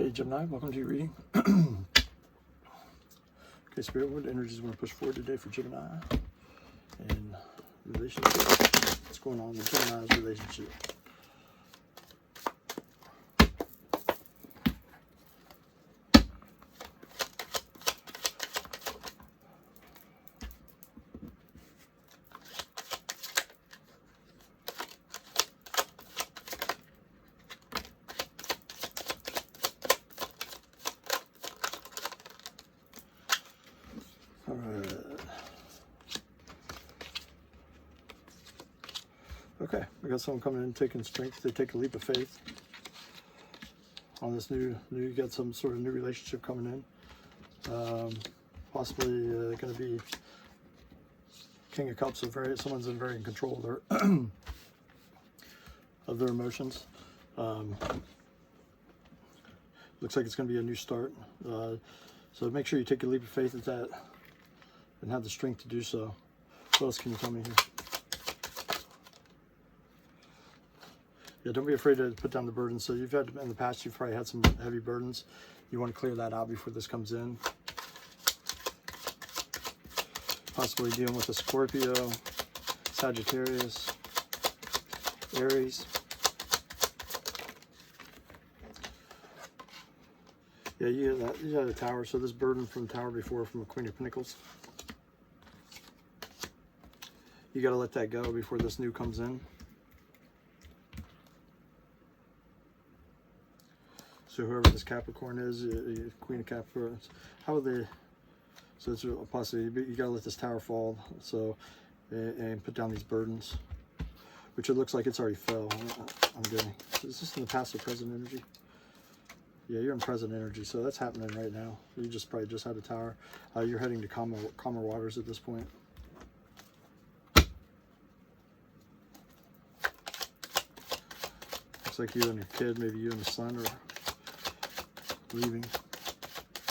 Hey Gemini, welcome to your reading. Okay, Spirit, what energies want to push forward today for Gemini and relationship? What's going on with Gemini's relationship? All right. Okay, we got someone coming in taking strength. They take a leap of faith on this new. You got some sort of new relationship coming in. Possibly going to be King of Cups. So someone's very in control of their of their emotions. Looks like it's going to be a new start. So make sure you take a leap of faith at that and have the strength to do so. What else can you tell me here? Yeah, don't be afraid to put down the burdens. So you've had, in the past, you've probably had some heavy burdens. You want to clear that out before this comes in. Possibly dealing with a Scorpio, Sagittarius, Aries. Yeah, you had a Tower. So this burden from Tower before, from a Queen of Pentacles. You got to let that go before this new comes in. So whoever this Capricorn is, Queen of Capricorn, how are they? So it's possibly you got to let this Tower fall. So and put down these burdens, which it looks like it's already fell. I'm getting. Is this in the past or present energy? Yeah, you're in present energy, so that's happening right now. You probably just had a Tower. You're heading to calmer waters at this point. Looks like you and your kid, maybe you and the son, are leaving,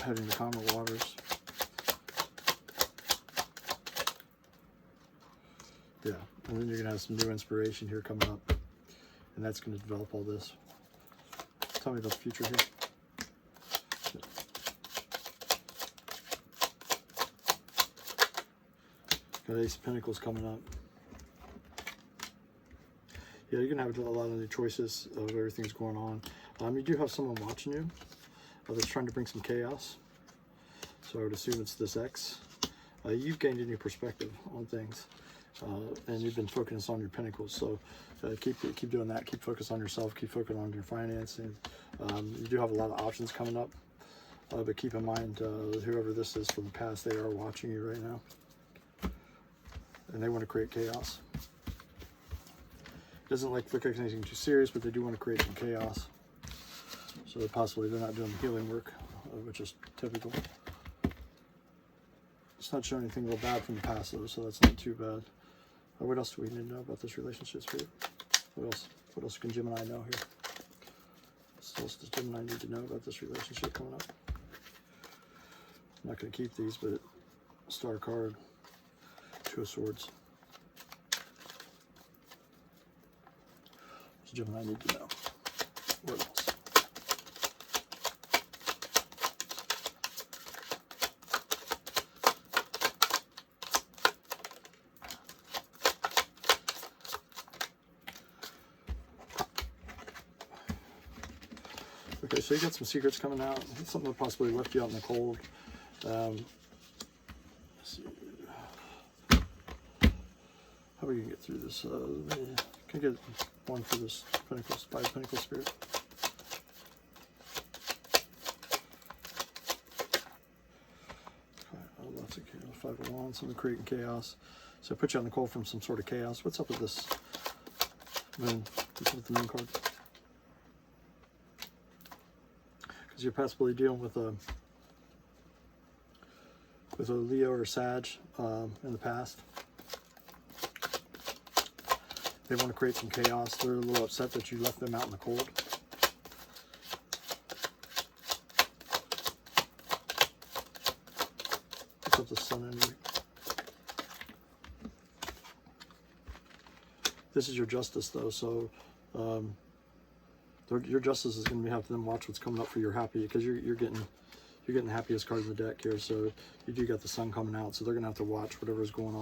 heading to calmer waters. Yeah, and then you're gonna have some new inspiration here coming up, and that's gonna develop all this. Tell me about the future here. Got Ace of Pentacles coming up. Yeah, you're gonna have a lot of new choices of everything's going on. You do have someone watching you that's trying to bring some chaos. So I would assume it's this X. You've gained a new perspective on things, and you've been focused on your Pentacles. So keep doing that. Keep focused on yourself. Keep focused on your financing. You do have a lot of options coming up, but keep in mind whoever this is from the past, they are watching you right now, and they want to create chaos. Doesn't like look like anything too serious, but they do want to create some chaos. So possibly they're not doing the healing work, which is typical. It's not showing anything real bad from the past though, so that's not too bad. What else do we need to know about this relationship, Spirit? What else can Gemini know here? What else does Gemini need to know about this relationship coming up? I'm not going to keep these, but Star card, Two of Swords. Gemini need to know. What else? Okay, so you got some secrets coming out. Something that possibly left you out in the cold. Let's see. How are we gonna get through this? Can I get one for this Pentacles, Five Pentacles Spirit? Lots of chaos. Five of Wands, something creating chaos. So put you on the cold from some sort of chaos. What's up with this Moon? What's up with the Moon card? Because you're possibly dealing with a Leo or Sag in the past. They want to create some chaos. They're a little upset that you left them out in the cold. What's up with the Sun energy? This is your Justice though, so Your justice is going to be having them watch what's coming up for your happy, because you're getting the happiest card in the deck here. So you do got the sun coming out, so they're going to have to watch whatever's going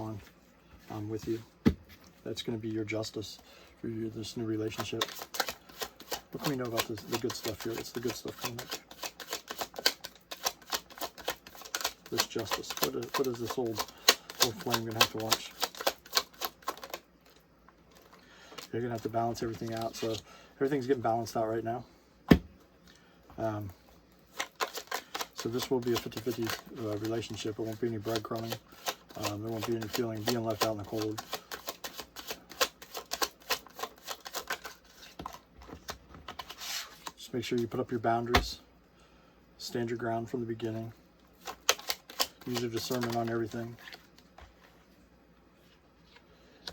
on with you. That's going to be your justice for this new relationship. What can we know about the good stuff here? It's the good stuff coming up. This justice. What is this old flame going to have to watch? You're going to have to balance everything out. So everything's getting balanced out right now. So this will be a 50-50 relationship. It won't be any breadcrumbing. There won't be any feeling being left out in the cold. Just make sure you put up your boundaries. Stand your ground from the beginning. Use your discernment on everything.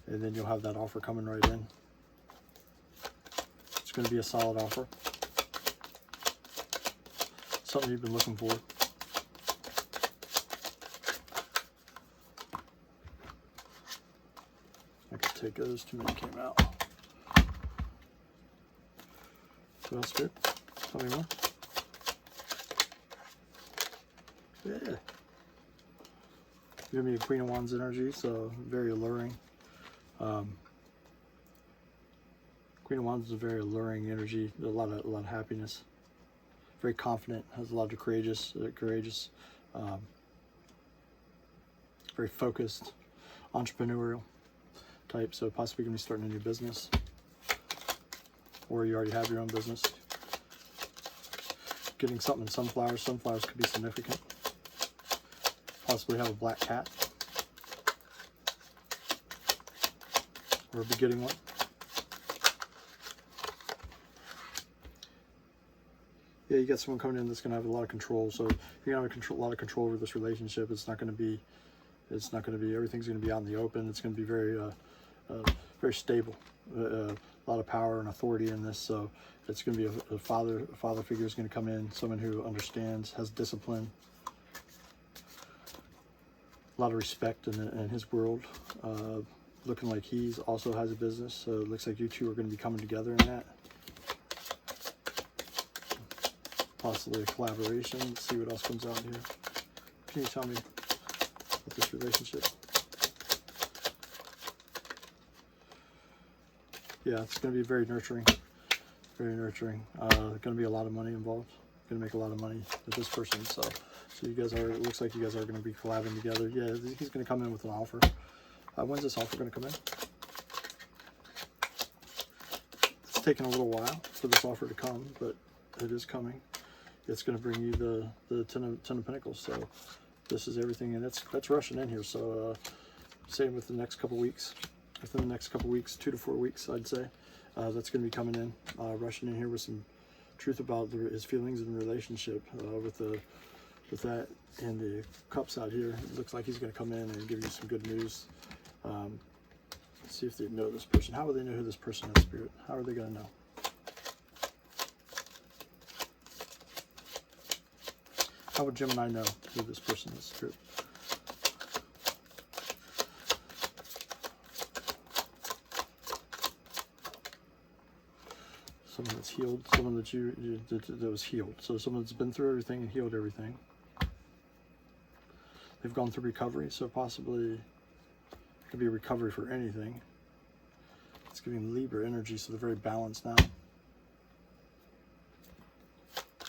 And then you'll have that offer coming right in. It's going to be a solid offer. Something you've been looking for. I could take those, too many came out. What else, Spirit? Tell me more. Yeah. Give me a Queen of Wands energy, so very alluring. Queen of Wands is a very alluring energy, a lot of happiness. Very confident, has a lot of courageous, very focused, entrepreneurial type. So possibly going to be starting a new business, or you already have your own business. Getting something in sunflowers. Sunflowers could be significant. Possibly have a black cat, or be getting one. Yeah, you got someone coming in that's going to have a lot of control. So you're going to have a lot of control over this relationship. It's not going to be, everything's going to be out in the open. It's going to be very, very stable. A lot of power and authority in this. So it's going to be a father figure is going to come in, someone who understands, has discipline, a lot of respect in his world. Looking like he's also has a business. So it looks like you two are going to be coming together in that. Possibly a collaboration. Let's see what else comes out here. Can you tell me about this relationship? Yeah, it's going to be very nurturing. Very nurturing. Going to be a lot of money involved. Going to make a lot of money with this person. So you guys are, it looks like you guys are going to be collabing together. Yeah, he's going to come in with an offer. When's this offer going to come in? It's taken a little while for this offer to come, but it is coming. It's going to bring you the ten of Pentacles. So this is everything, and that's rushing in here. So same with the next couple weeks. Within the next couple weeks, 2 to 4 weeks, I'd say, that's going to be coming in, rushing in here with some truth about his feelings and relationship. With that and the cups out here, it looks like he's going to come in and give you some good news. Let's see if they know this person. How will they know who this person is, Spirit? How are they going to know? How would Gemini know who this person is, Spirit? Someone that's healed, someone that was healed. So someone that's been through everything and healed everything. They've gone through recovery, so possibly it could be a recovery for anything. It's giving Libra energy, so they're very balanced now.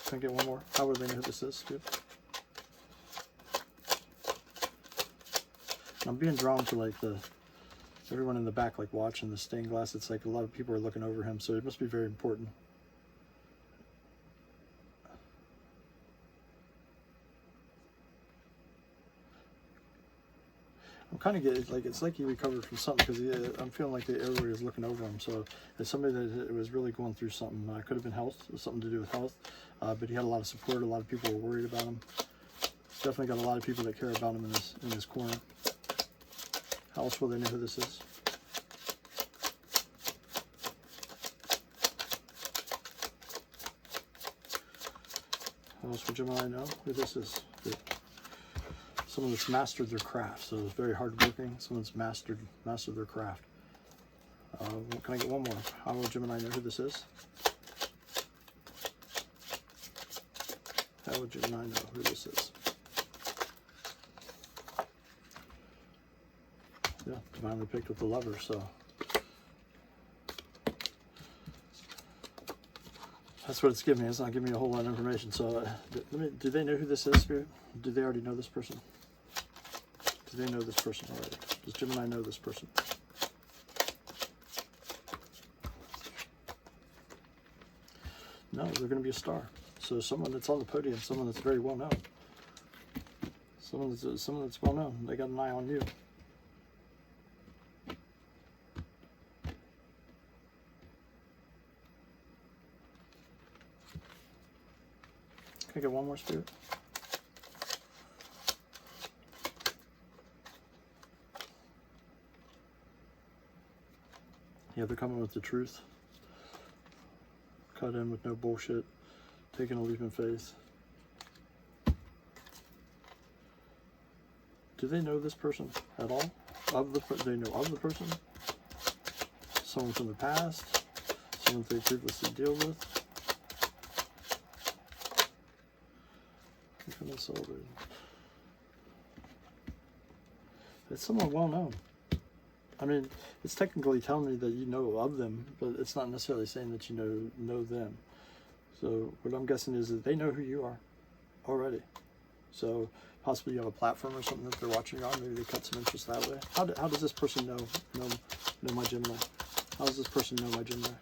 Can I get one more? How would they know who this is, dude? I'm being drawn to like everyone in the back, like watching the stained glass. It's like a lot of people are looking over him, so it must be very important. I'm kind of getting like it's like he recovered from something, because I'm feeling like everybody is looking over him. So it's somebody that was really going through something. Could have been health, something to do with health, but he had a lot of support. A lot of people were worried about him. Definitely got a lot of people that care about him in this corner. How else will they know who this is? How else would Gemini know who this is? Someone that's mastered their craft, so it's very hardworking. Someone's mastered their craft. Can I get one more? How will Gemini know who this is? How would Gemini know who this is? Yeah, divinely picked with the Lover, so that's what it's giving me. It's not giving me a whole lot of information. So do they know who this is, Spirit? Do they already know this person? Do they know this person already? Does Gemini know this person? No, they're going to be a star. So someone that's on the podium, someone that's very well known. Someone that's well known. They got an eye on you. Can I get one more, Spirit? Yeah, they're coming with the truth. Cut in with no bullshit. Taking a leap in faith. Do they know this person at all? They know of the person? Someone from the past? Someone they previously deal with? It's someone well known. I mean, it's technically telling me that you know of them, but it's not necessarily saying that you know them. So what I'm guessing is that they know who you are already. So possibly you have a platform or something that they're watching you on. Maybe they cut some interest that way. How does this person know my Gemini? How does this person know my Gemini?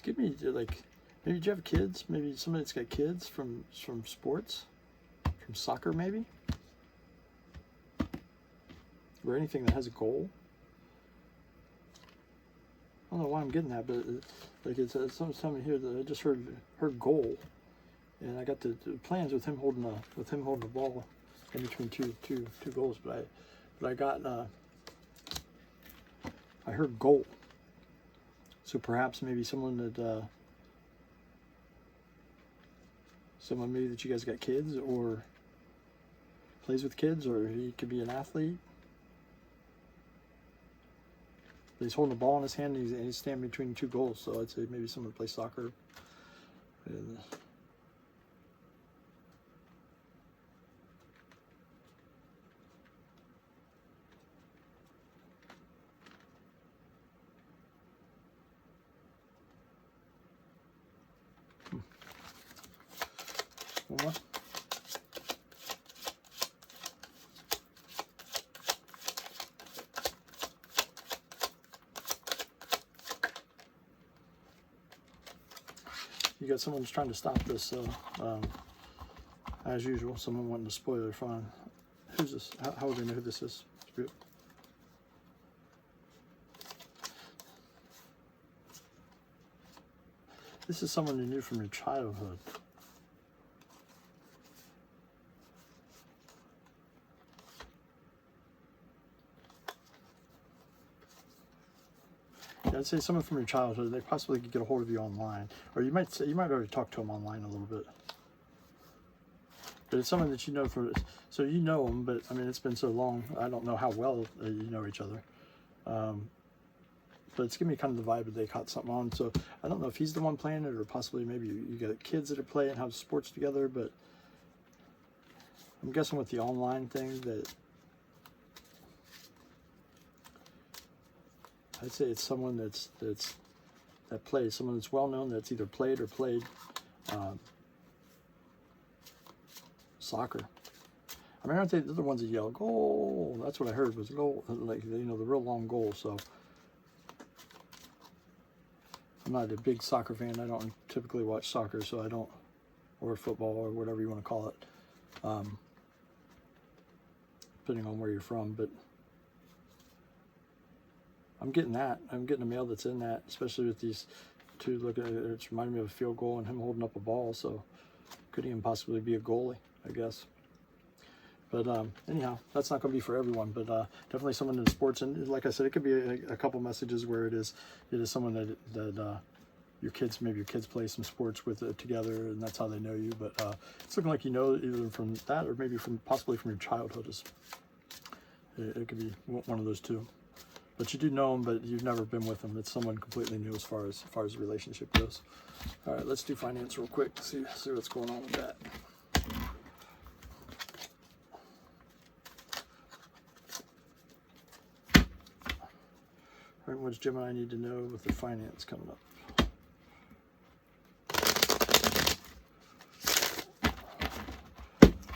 Give me like, maybe do you have kids? Maybe somebody that's got kids from sports, from soccer maybe, or anything that has a goal. I don't know why I'm getting that, but like someone's telling me here that I just heard goal, and I got the plans with him holding a ball in between two goals, but I got I heard goal. So perhaps maybe someone that someone maybe that you guys got kids or plays with kids, or he could be an athlete. He's holding the ball in his hand and he's standing between two goals. So I'd say maybe someone plays soccer. And, one more. You got someone who's trying to stop this, as usual, someone wanting to spoil their fun. Who's this? How would they know who this is? Spirit. This is someone you knew from your childhood. Yeah, I'd say someone from your childhood. They possibly could get a hold of you online, or you might already talk to them online a little bit. But it's someone that you know so you know them. But I mean, it's been so long. I don't know how well you know each other. But it's giving me kind of the vibe that they caught something on. So I don't know if he's the one playing it, or possibly maybe you got kids that are playing, have sports together. But I'm guessing with the online thing that I'd say it's someone that plays, someone that's well known, that's either played or played soccer. I mean, aren't they the ones that yell goal? That's what I heard was goal, like the real long goal. So I'm not a big soccer fan. I don't typically watch soccer, so I don't, or football or whatever you want to call it, depending on where you're from. But I'm getting that. I'm getting a male that's in that, especially with these two looking at it. It's reminding me of a field goal and him holding up a ball. So could even possibly be a goalie, I guess. But anyhow, that's not going to be for everyone, but definitely someone in sports. And like I said, it could be a couple messages where it is someone that your kids play some sports with together, and that's how they know you. But it's looking like you know either from that or maybe possibly from your childhood. It could be one of those two. But you do know them, but you've never been with them. It's someone completely new as far as the relationship goes. All right, let's do finance real quick. See what's going on with that. All right, what does Gemini need to know with their finance coming up?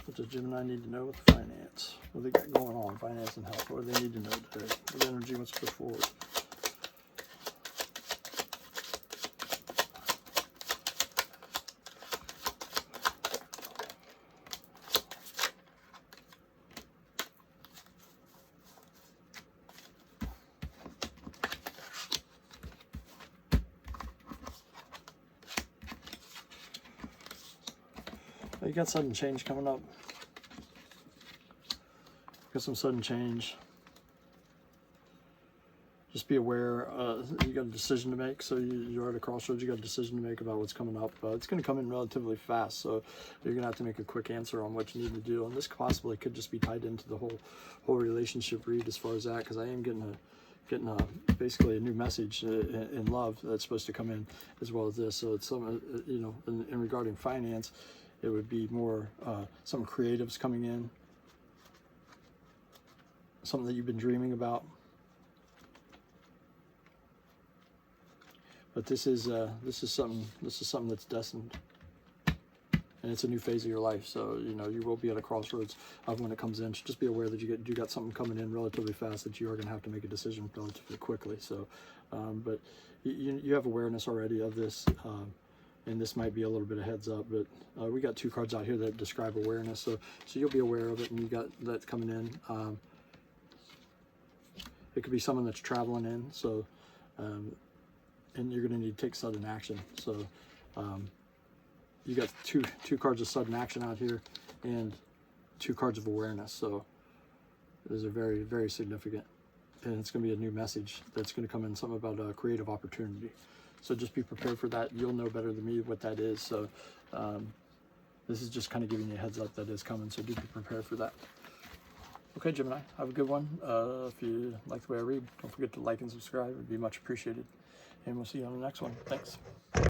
What does Gemini need to know with the finance? What they got going on, finance and health? What do they need to know today? What energy wants to push forward? You got sudden change coming up. Got some sudden change. Just be aware. You got a decision to make, so you're at a crossroads. You got a decision to make about what's coming up. It's going to come in relatively fast, so you're going to have to make a quick answer on what you need to do. And this possibly could just be tied into the whole relationship read as far as that, because I am getting basically a new message in love that's supposed to come in as well as this. So it's some in regarding finance, it would be more some creatives coming in, something that you've been dreaming about. But this is something that's destined, and it's a new phase of your life. So you will be at a crossroads of when it comes in. Just be aware that you got something coming in relatively fast that you are going to have to make a decision relatively quickly. So, but you have awareness already of this, and this might be a little bit of heads up. But we got 2 cards out here that describe awareness, so you'll be aware of it, and you got that coming in. It could be someone that's traveling in, so. And you're going to need to take sudden action. So you got two cards of sudden action out here and 2 cards of awareness. So those are very, very significant. And it's going to be a new message that's going to come in, something about a creative opportunity. So just be prepared for that. You'll know better than me what that is. So this is just kind of giving you a heads up that is coming. So do be prepared for that. Okay, Gemini, have a good one. If you like the way I read, don't forget to like and subscribe. It'd be much appreciated. And we'll see you on the next one. Thanks.